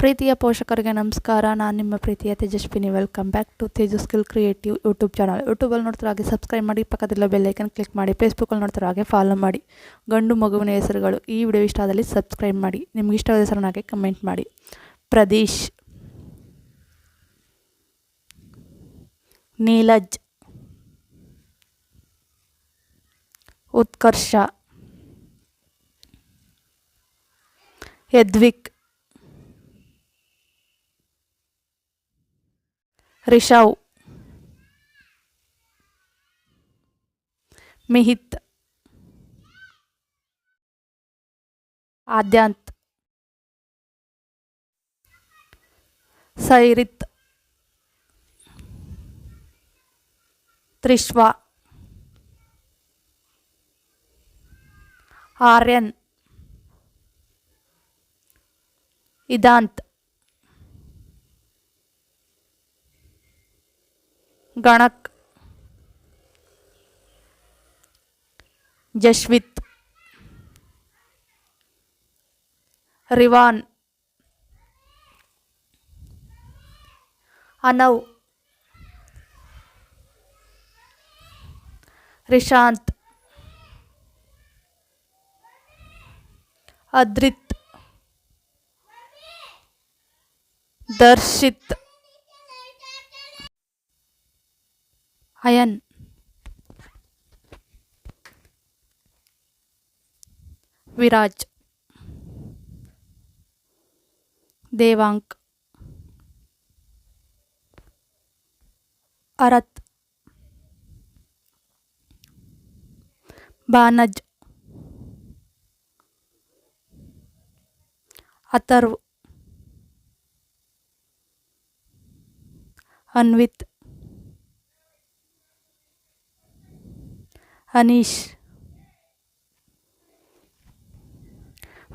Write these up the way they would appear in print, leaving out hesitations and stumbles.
ಪ್ರೀತಿಯ ಪೋಷಕರಿಗೆ ನಮಸ್ಕಾರ. ನಾನು ನಿಮ್ಮ ಪ್ರೀತಿಯ Tejaswini. Welcome back to Teju skill creative YouTube channel. ಯೂಟ್ಯೂಬಲ್ಲಿ ನೋಡ್ತಾರೆ ಹಾಗೆ ಸಬ್ಸ್ಕ್ರೈಬ್ ಮಾಡಿ, ಪಕ್ಕದಲ್ಲ ಬೆಲ್ಲೈಕನ್ ಕ್ಲಿಕ್ ಮಾಡಿ. ಫೇಸ್ಬುಕ್ಕಲ್ಲಿ ನೋಡ್ತಾರೆ ಹಾಗೆ ಫಾಲೋ ಮಾಡಿ. ಗಂಡು ಮಗುವಿನ ಹೆಸರುಗಳು. ಈ ವಿಡಿಯೋ ಇಷ್ಟ ಆದಲ್ಲಿ ಸಬ್ಸ್ಕ್ರೈಬ್ ಮಾಡಿ. ನಿಮ್ಗೆ ಇಷ್ಟವಾದ ಹೆಸರನ್ನ ಹಾಗೆ ಕಮೆಂಟ್ ಮಾಡಿ. ಪ್ರದೀಶ್, ನೀಲಜ್, ಉತ್ಕರ್ಷ, ಯದ್ವಿಕ್, ರಿಷವ್, ಮಿಹಿತ್, ಆದ್ಯಾಂತ್, ಸೈರಿತ್, ತ್ರಿಶ್ವಾ, ಆರ್ಯನ್, ಇದಾಂತ್, ಗಣಕ್, ಜಶ್ವಿತ್, ರಿವಾನ್, ಅನವ್, ರಿಶಾಂತ್, ಅದ್ರಿತ್, ದರ್ಶಿತ್, ಅಯನ್, ವಿರಾಜ್, ದೇವಾಂಕ್, ಅರತ್, ಬಾನಜ್, ಅಥರ್ವ್, ಅನ್ವಿತ್, ಅನೀಶ್,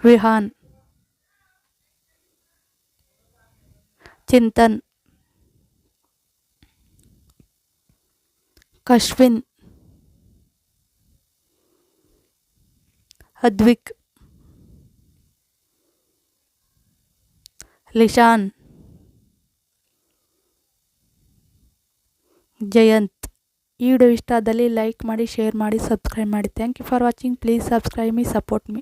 ವಿಹಾನ್, ಚಿಂತನ್, ಕಶ್ವಿನ್, ಅದ್ವಿಕ್, ಲಿಶಾನ್, ಜಯಂತ್. ಈ ವಿಡಿಯೋ ಇಷ್ಟ ಆದಲ್ಲಿ ಲೈಕ್ ಮಾಡಿ, ಶೇರ್ ಮಾಡಿ, ಸಬ್ಸ್ಕ್ರೈಬ್ ಮಾಡಿ. Thank you for watching. Please subscribe me, support me.